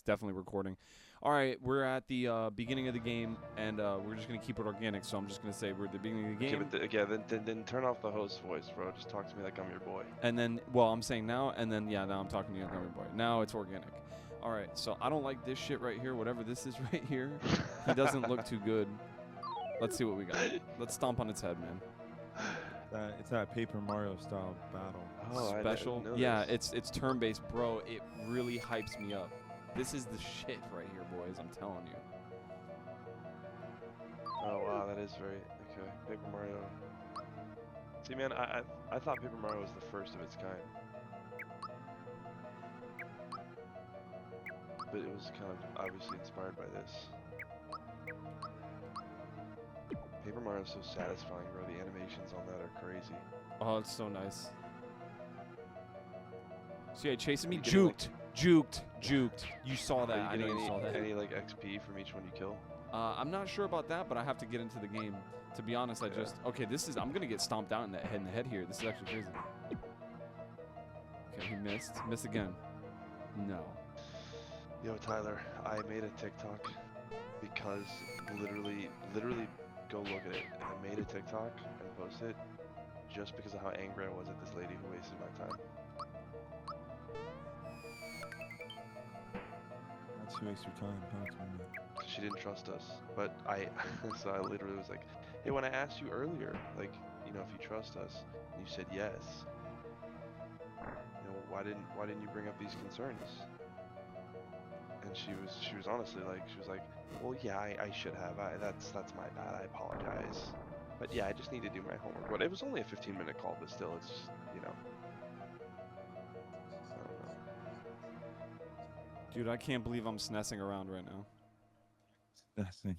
definitely recording. All right, we're at the beginning of the game, and we're just gonna keep it organic. So I'm just gonna say we're at the beginning of the game. Okay, but then turn off the host voice, bro. Just talk to me like I'm your boy. And then, well, I'm saying now, and then yeah, now I'm talking to you, Gummy Boy. Now it's organic. All right, so I don't like this shit right here. Whatever this is right here, he doesn't look too good. Let's see what we got. Let's stomp on its head, man. It's that Paper Mario style battle. Oh, Special. I know Yeah, this. it's turn-based, bro. It really hypes me up. This is the shit right here, boys. I'm telling you. Oh wow, that is very okay. Paper Mario. See, man, I thought Paper Mario was the first of its kind, but it was kind of obviously inspired by this. Paper Mario is so satisfying, bro. The animations on that are crazy. Oh, it's so nice. So yeah, chasing me, You getting, juked. You saw that. Are I you know getting you saw that. any like XP from each one you kill? I'm not sure about that, but I have to get into the game. To be honest, I just okay. I'm gonna get stomped out in the head here. This is actually crazy. Okay, he missed. Miss again. No. Yo, Tyler, I made a TikTok because literally go look at it. I made a TikTok and posted it just because of how angry I was at this lady who wasted my time. That's waste your time. Talk to me. She didn't trust us, but so I literally was like, hey, when I asked you earlier, like, you know, if you trust us, and you said yes, you know, why didn't you bring up these concerns? And she was honestly like, she was like, well, yeah, I should have. That's my bad. I apologize. But yeah, I just need to do my homework. But it was only a 15-minute call, but still, it's, you know, I don't know. Dude, I can't believe I'm SNESing around right now. That thing.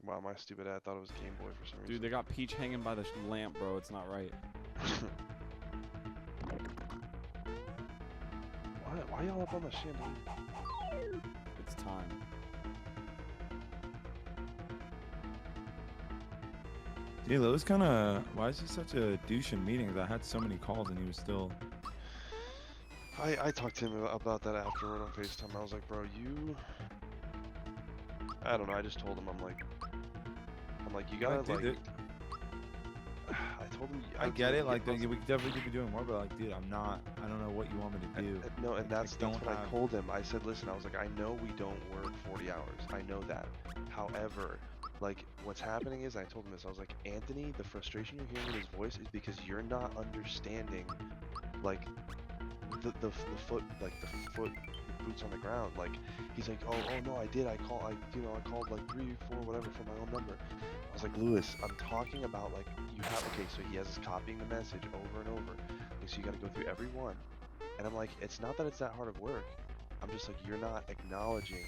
Wow, my stupid ad thought it was Game Boy for some reason. Dude, they got Peach hanging by the lamp, bro. It's not right. Why y'all up on the chandelier? It's time. Dude, that was kind of. Why is he such a douche in meetings? I had so many calls and he was still. I talked to him about that afterward on FaceTime. I was like, bro, I don't know. I just told him, I'm like, you gotta like. I told him. I get it. Like, we definitely could be doing more, but like, dude, I don't know what you want me to do. No, and that's what have... I told him. I said, listen, I was like, I know we don't work 40 hours. I know that. However, like, what's happening is, I told him this. I was like, Anthony, the frustration you're hearing in his voice is because you're not understanding, like, the foot, like the boots on the ground. Like, he's like, oh no, I called like 3, 4, whatever from my own number. I was like, Lewis, I'm talking about, like, you have, okay, so he has us copying the message over and over. Like, so you got to go through every one. And I'm like, it's not that it's that hard of work. I'm just like, you're not acknowledging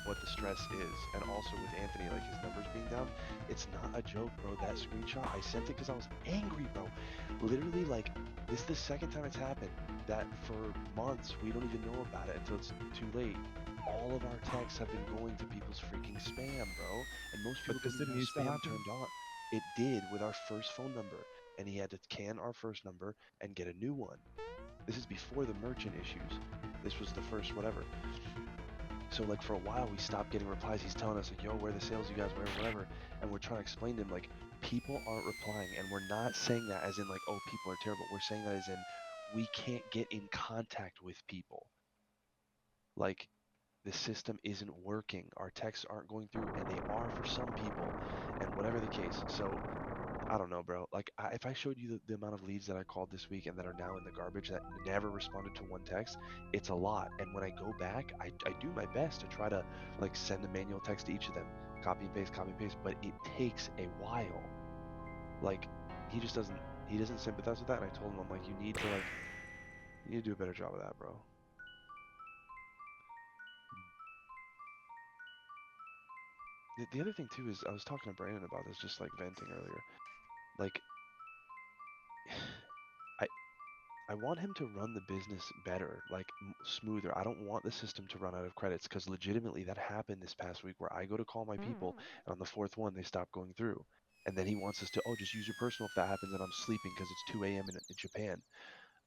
what the stress is. And also with Anthony, like, his numbers being down, it's not a joke, bro. That screenshot, I sent it because I was angry, bro. Literally, like, this is the second time it's happened that for months we don't even know about it until it's too late. All of our texts have been going to people's freaking spam, bro. And most people But this didn't didn't have used to spam happen? turned on. It did with our first phone number, and he had to can our first number and get a new one. This is before the merchant issues. This was the first whatever. So, like, for a while we stopped getting replies. He's telling us, like, yo, where are the sales, you guys, whatever. And we're trying to explain to him, like, people aren't replying. And we're not saying that as in, like, oh, people are terrible. We're saying that as in, we can't get in contact with people. Like, the system isn't working. Our texts aren't going through, and they are for some people, and whatever the case. So, I don't know, bro. Like, if I showed you the amount of leads that I called this week and that are now in the garbage that never responded to one text, it's a lot. And when I go back, I do my best to try to, like, send a manual text to each of them, copy and paste, but it takes a while. Like, he doesn't sympathize with that. And I told him, I'm like, you need to do a better job of that, bro. The other thing too is I was talking to Brandon about this, just like venting earlier. Like, I I want him to run the business better, like smoother. I don't want the system to run out of credits because legitimately that happened this past week where I go to call my people and on the fourth one they stop going through. And then he wants us to, oh, just use your personal if that happens and I'm sleeping because it's 2 a.m. in Japan.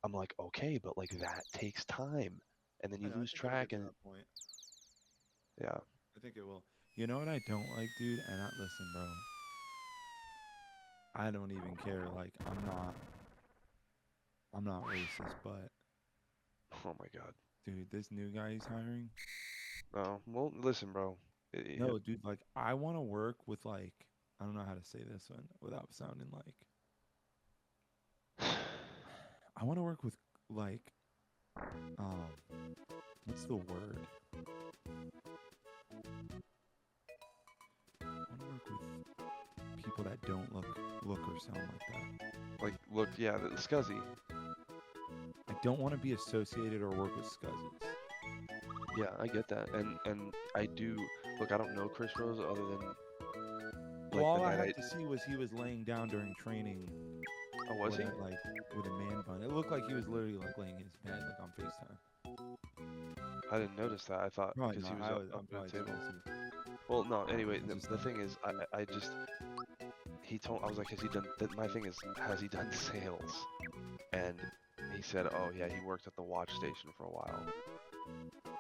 I'm like, okay, but like that takes time. and then I you know, I lose think it'll get track, to and that point. yeah. I think it will. You know what I don't like, dude? And listen, bro. I don't even care. Like, I'm not racist, but Oh my God. dude, this new guy he's hiring. Oh, well, listen, bro. No, dude, like, I want to work with like, I don't know how to say this one without sounding like. I want to work with like, um, what's the word? I want to work with people that don't look or sound like that. Like, look, yeah, the Scuzzy. I don't want to be associated or work with scuzzes. Yeah, I get that, and I do. Look, I don't know Chris Rose other than like Well, all the I night had to see was he was laying down during training. Oh, was he? Like with a man bun. It looked like he was literally like laying in his bed, like on FaceTime. I didn't notice that. I thought Probably because he not. was up I'm at probably the just table. messing. Well, no. Anyway, That's just the thing is, I just he told I was like, has he done? My thing is, has he done sales? And he said, oh yeah, he worked at the watch station for a while,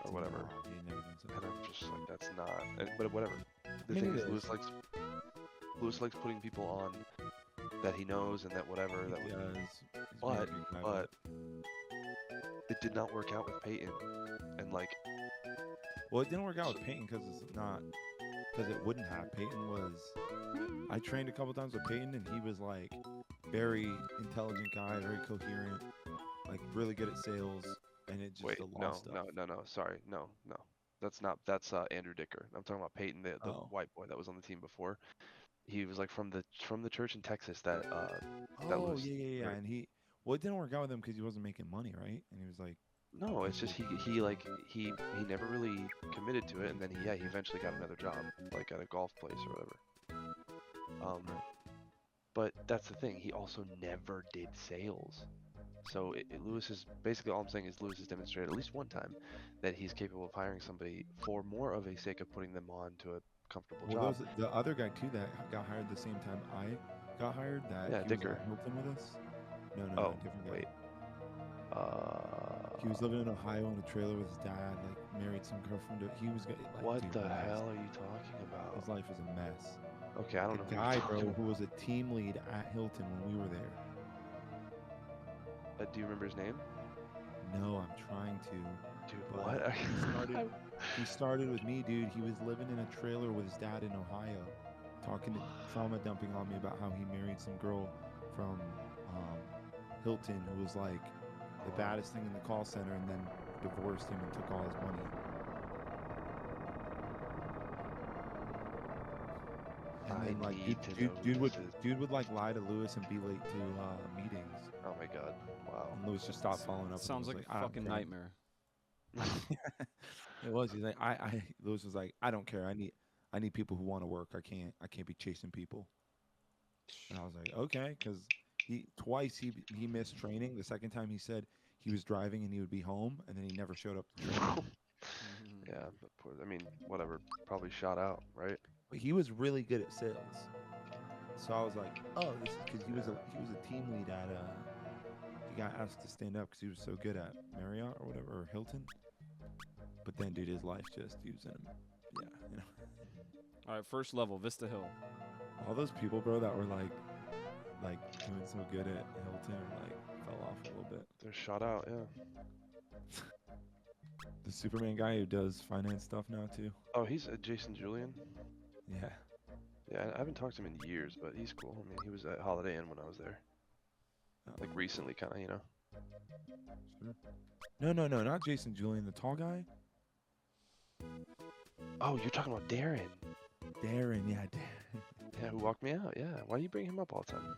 or whatever. No, he never done so. And I'm just like, that's not. But whatever. The I mean, thing it is, is. Lewis likes putting people on that he knows and that whatever. That He would, does. He's but very good guy, but it did not work out with Peyton, and like. well, it didn't work out with Peyton because it's not because it wouldn't have. Peyton was. I trained a couple times with Peyton, and he was like very intelligent guy, very coherent, like really good at sales, and it just Wait, the law no, stuff. no. Sorry, no. That's Andrew Dicker. I'm talking about Peyton, the Oh. white boy that was on the team before. He was like from the church in Texas that Oh Lewis. yeah. And well, it didn't work out with him because he wasn't making money, right? And he was like, No, it's just he never really committed to it, and then he eventually got another job like at a golf place or whatever. But that's the thing. He also never did sales. So Lewis is basically all I'm saying is Lewis has demonstrated at least one time that he's capable of hiring somebody for more of a sake of putting them on to a comfortable well, job. there's the other guy too that got hired the same time I got hired. That Yeah, he Dicker. was at Hilton with us. No, Oh, different guy. wait. He was living in Ohio in a trailer with his dad. Like married some girlfriend. He was like, What dude, the mess. hell are you talking about? His life was a mess. Okay, I don't know The who guy, you're bro, talking who was a team lead at Hilton when we were there. Do you remember his name? No, I'm trying to. Dude, But what? he started with me, dude. He was living in a trailer with his dad in Ohio, talking to trauma dumping on me about how he married some girl from Hilton who was like the baddest thing in the call center, and then divorced him and took all his money. And then like dude would like lie to Lewis and be late to meetings. Oh my god! Wow. And Lewis just stopped following up. Sounds like a fucking nightmare. It was. He's like, Lewis was like, I don't care. I need people who want to work. I can't be chasing people. And I was like, okay, because twice he missed training. The second time he said he was driving and he would be home, and then he never showed up to training. Yeah, but I mean, whatever. Probably shot out, right? But he was really good at sales. So I was like, oh, this is because he was a team lead at he got asked to stand up because he was so good at Marriott or whatever, or Hilton. But then, dude, his life just, he was in yeah. All right, first level, Vista Hill. All those people, bro, that were like doing so good at Hilton, like fell off a little bit. They're shot out, yeah. The Superman guy who does finance stuff now too. Oh, he's Jason Julian. Yeah. Yeah, I haven't talked to him in years, but he's cool. I mean, he was at Holiday Inn when I was there. Like recently, kind of, you know. Sure. No, not Jason Julian, the tall guy. Oh, you're talking about Darren. Darren. Yeah, who walked me out? Yeah. Why do you bring him up all the time?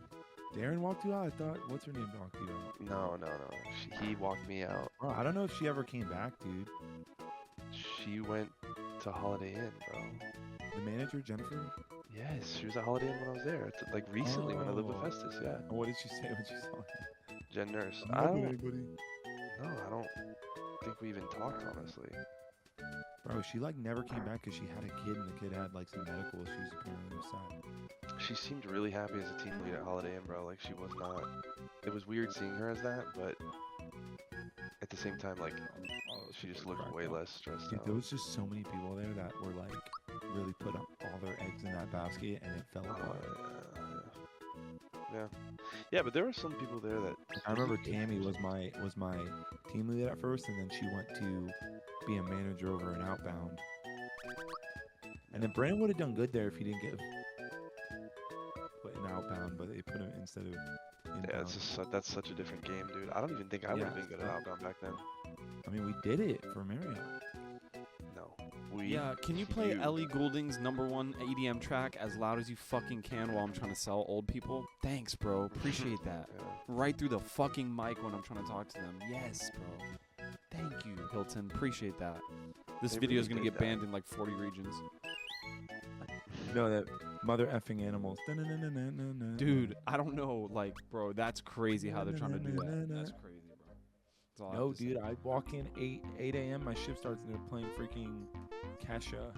Darren walked you out. I thought, what's her name walked you out? No. He walked me out. Bro, I don't know if she ever came back, dude. She went to Holiday Inn, bro. The manager, Jennifer? Yes, she was at Holiday Inn when I was there. Like recently when I lived with Festus, yeah. What did she say when she saw him? Jen Nurse. I don't know anybody. No, I don't think we even talked, honestly. Bro, she like never came back because she had a kid and the kid had like some medical issues apparently. It was sad. She seemed really happy as a team lead at Holiday Inn, bro. Like she was not. It was weird seeing her as that, but at the same time, like She just people are looked cracked way up. less stressed Dude, out. there was just so many people there that were like really put up all their eggs in that basket, and it fell apart. Yeah, but there were some people there that I remember didn't Tammy take was my team lead at first, and then she went to be a manager over in Outbound. And then Brandon would have done good there if he didn't get put in Outbound, but they put him instead of inbound. Yeah, it's just that's such a different game, dude. I don't even think I would have been good at Outbound back then. I mean, we did it for Marriott. No. Yeah, can you play Ellie Goulding's #1 EDM track as loud as you fucking can while I'm trying to sell old people? Thanks, bro. Appreciate that. Yeah. Right through the fucking mic when I'm trying to talk to them. Yes, bro. Thank you, Hilton. Appreciate that. This They video is really gonna did get that. banned in like 40 regions. No, that mother effing animals. Dude, I don't know. Like, bro, that's crazy how they're trying to do that. That's crazy, bro. That's all I have No, to say. dude, I walk in 8 a.m. My shift starts and they're playing freaking Kesha.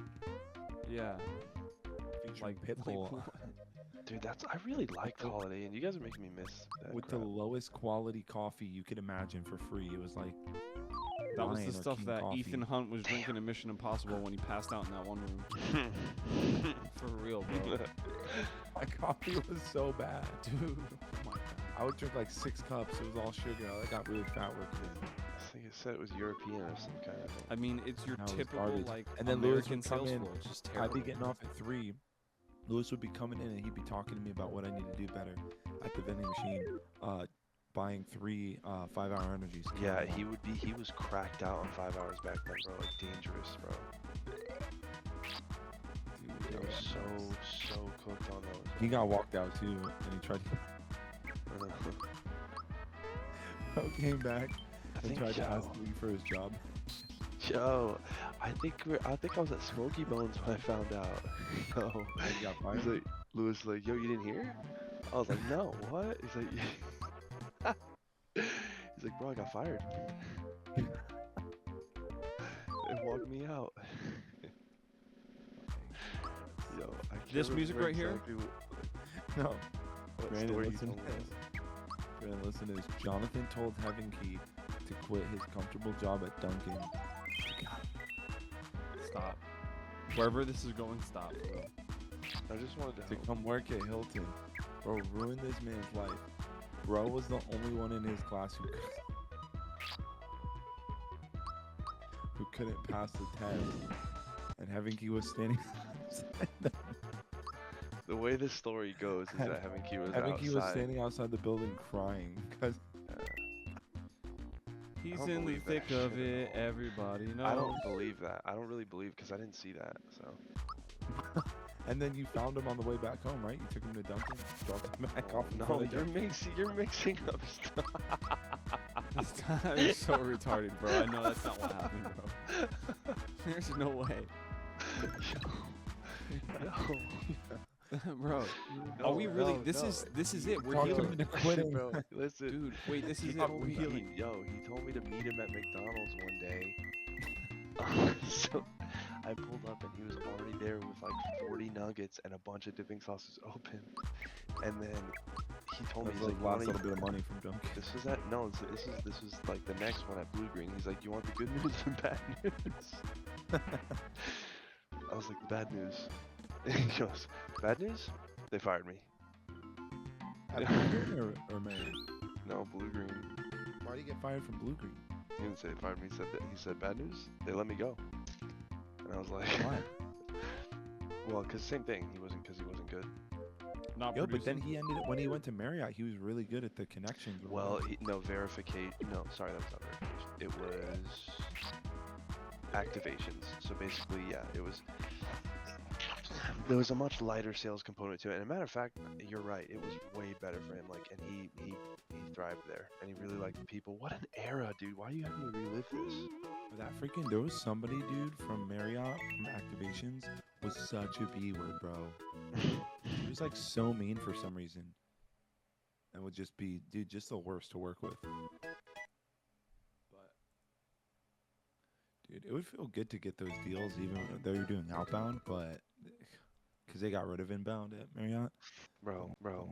Yeah. Featuring Like Pitbull. Dude, I really liked Holiday, and you guys are making me miss that With crap. the lowest quality coffee you could imagine for free. It was like That was the Lion or stuff King that coffee. Ethan Hunt was drinking in Mission Impossible when he passed out in that one room. For real, bro. my coffee was so bad. Dude. Oh my God. I would drink like 6 cups. It was all sugar. I got really fat working. I think it said it was European or some kind of thing. I mean, it's your No, it was typical garbage. like And then Lewis American would come sales in, floor. It's just I'd terrible. be getting off at 3. Lewis would be coming in and he'd be talking to me about what I need to do better at the vending machine, buying 3 5-hour energies. Yeah, he was cracked out on 5 hours back then, bro. Like dangerous, bro. He Dude, was so cooked on those. he got walked out too, and he tried to came back and tried to ask me for his job. Yo, I think I was at Smoky Bones when I found out. Yo, He got he's fired. like, Lewis, like, yo, you didn't hear? I was like, no, what? He's like, he's like, bro, I got fired. It walked me out. Yo, I can't This music remember right here? exactly No, what Brandon, story he listen told to me. this. Brandon, listen to this. Jonathan told Heaven Key to quit his comfortable job at Dunkin'. Stop. Wherever this is going, stop, bro. I just wanted to To help. come work at Hilton. Bro, ruined this man's life. Bro was the only one in his class who couldn't pass the test. And Heaven Key was standing outside the The way this story goes is that Heaven Key was Heaven outside. Key was standing outside the building crying because He's don't in the believe that thick of shit at it. all. Everybody knows. I don't believe that. I don't really believe because I didn't see that. So and then you found him on the way back home, right? You took him to Dunkin', dropped him back off. in no, front of you're Dunkin'. mixing up stuff. This guy is so retarded, bro. I know that's not what happened, bro. There's no way. Bro, are we really? This is it. We're Talked him healing. into quitting. Bro, listen. Dude, wait, this is it. Yo, We're healing. he told me to meet him at McDonald's one day. So I pulled up and he was already there with like 40 nuggets and a bunch of dipping sauces open. And then he told me, That's he's the like, last "You little wanna-" bit of money from Dunkin'. this was that, no, this was like the next one at Blue Green. He's like, "You want the good news or bad news?" I was like, "Bad news." He goes, "Bad news? They fired me." At Blue Green or Mary? No, Blue Green. Why did he get fired from Blue Green? He didn't say they fired me. He said bad news. They let me go. And I was like, Why? well, cause same thing. He wasn't good. Not Yo, but then producing. he ended it when he went to Marriott. He was really good at the connections. or Well, whatever. no verification. No, sorry, that was not verification. It was activations. So basically, yeah, it was. There was a much lighter sales component to it. And a matter of fact, you're right. It was way better for him. Like, and he thrived there, and he really liked the people. What an era, dude! Why do you have me relive this? But that freaking, there was somebody, dude, from Marriott, from Activations, was such a B word, bro. He was like so mean for some reason. And would just be, dude, just the worst to work with. But, dude, it would feel good to get those deals, even if they were doing outbound, but because they got rid of inbound at Marriott. Bro,